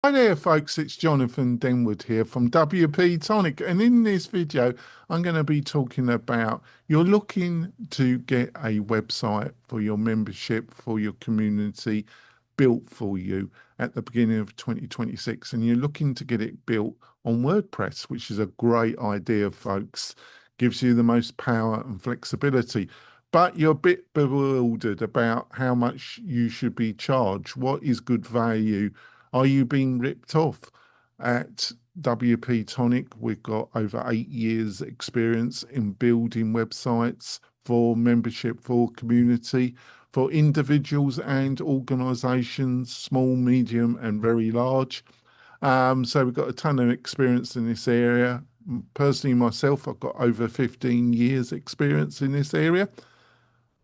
Hi there, folks. It's Jonathan Denwood here from WP-Tonic, and in this video, I'm going to be talking about you're looking to get a website for your membership, for your community built for you at the beginning of 2026, and you're looking to get it built on WordPress, which is a great idea, folks. Gives you the most power and flexibility. But you're a bit bewildered about how much you should be charged. What is good value? Are you being ripped off? At WP Tonic, we've got over 8 years experience in building websites for membership, for community, for individuals and organizations, small, medium, and very large. So we've got a ton of experience in this area. Personally, myself, I've got over 15 years experience in this area.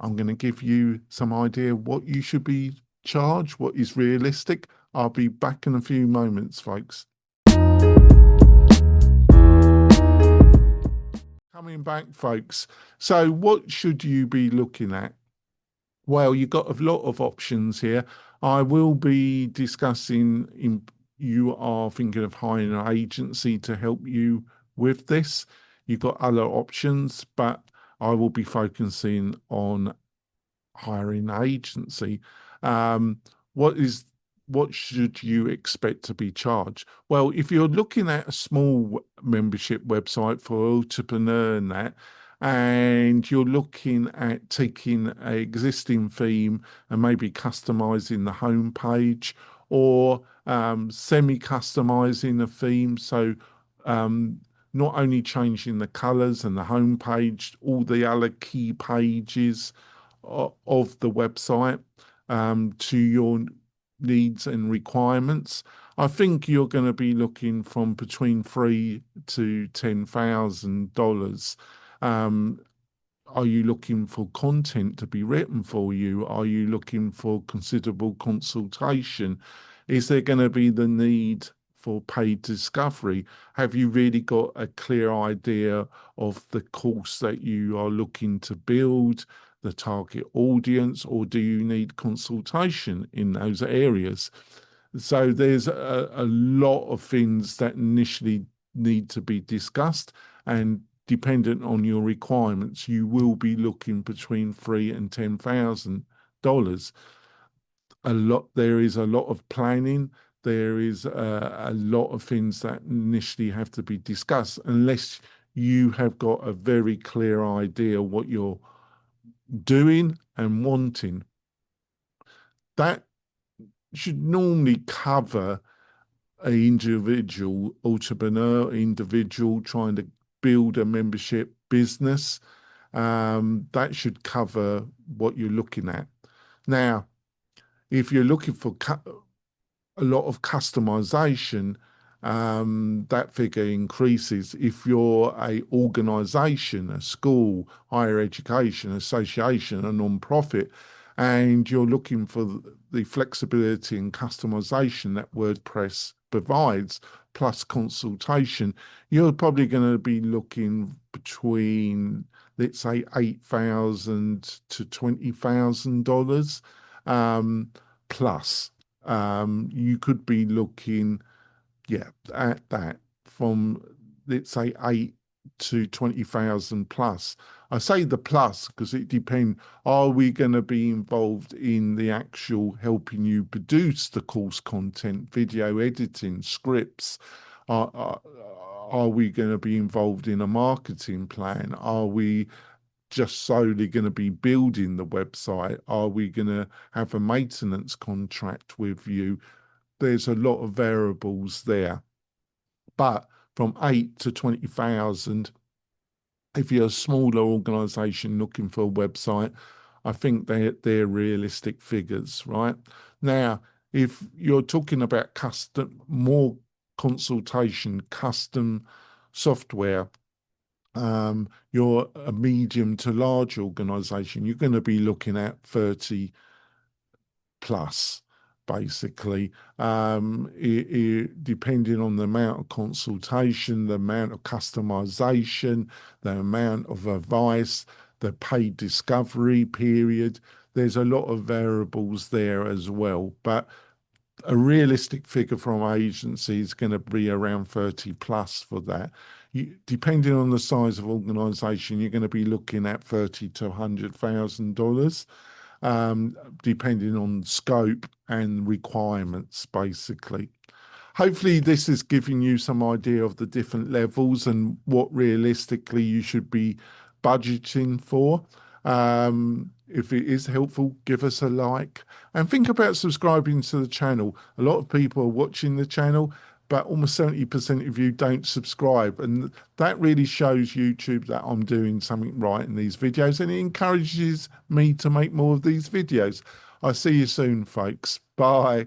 I'm going to give you some idea what you should be charged, what is realistic. I'll be back in a few moments, folks. Coming back, folks. So what should you be looking at? Well, you've got a lot of options here. I will be discussing you are thinking of hiring an agency to help you with this. You've got other options, but I will be focusing on hiring an agency. Um, what is what should you expect to be charged? Well, if you're looking at a small membership website for entrepreneur and that, and you're looking at taking an existing theme and maybe customizing the homepage or semi-customizing a theme, so um, not only changing the colors and the homepage, all the other key pages of the website to your needs and requirements. I think you're going to be looking from between $3,000 to $10,000. Um, are you looking for content to be written for you? Are you looking for considerable consultation? Is there going to be the need for paid discovery? Have you really got a clear idea of the course that you are looking to build, the target audience, or do you need consultation in those areas? So there's a lot of things that initially need to be discussed, and dependent on your requirements, you will be looking between $3,000 and $10,000. There is a lot of planning. There is a lot of things that initially have to be discussed, unless you have got a very clear idea what you're doing and wanting. That should normally cover an individual entrepreneur, individual trying to build a membership business. That should cover what you're looking at. Now, if you're looking for a lot of customization, that figure increases. If you're a organization, a school, higher education, association, a non-profit, and you're looking for the flexibility and customization that WordPress provides, plus consultation, you're probably going to be looking between, let's say, $8,000 to $20,000 plus. You could be looking, yeah, at that from, let's say, 8 to 20,000 plus. I say the plus because it depends. Are we going to be involved in the actual helping you produce the course content, video editing, scripts? Are, are, are we going to be involved in a marketing plan? Are we just solely going to be building the website? Are we going to have a maintenance contract with you? There's a lot of variables there. But from 8 to 20,000, if you're a smaller organization looking for a website, I think they're realistic figures, right? Now, if you're talking about more consultation, custom software, you're a medium to large organization, you're going to be looking at 30 plus, basically, depending on the amount of consultation, the amount of customization, the amount of advice, the paid discovery period. There's a lot of variables there as well. But a realistic figure from agency is going to be around 30 plus for that. Depending on the size of organization, you're going to be looking at 30 to $100,000, depending on scope and requirements, basically. Hopefully, this is giving you some idea of the different levels and what realistically you should be budgeting for. If it is helpful, give us a like and think about subscribing to the channel. A lot of people are watching the channel, but almost 70% of you don't subscribe. And that really shows YouTube that I'm doing something right in these videos, and it encourages me to make more of these videos. I'll see you soon, folks. Bye.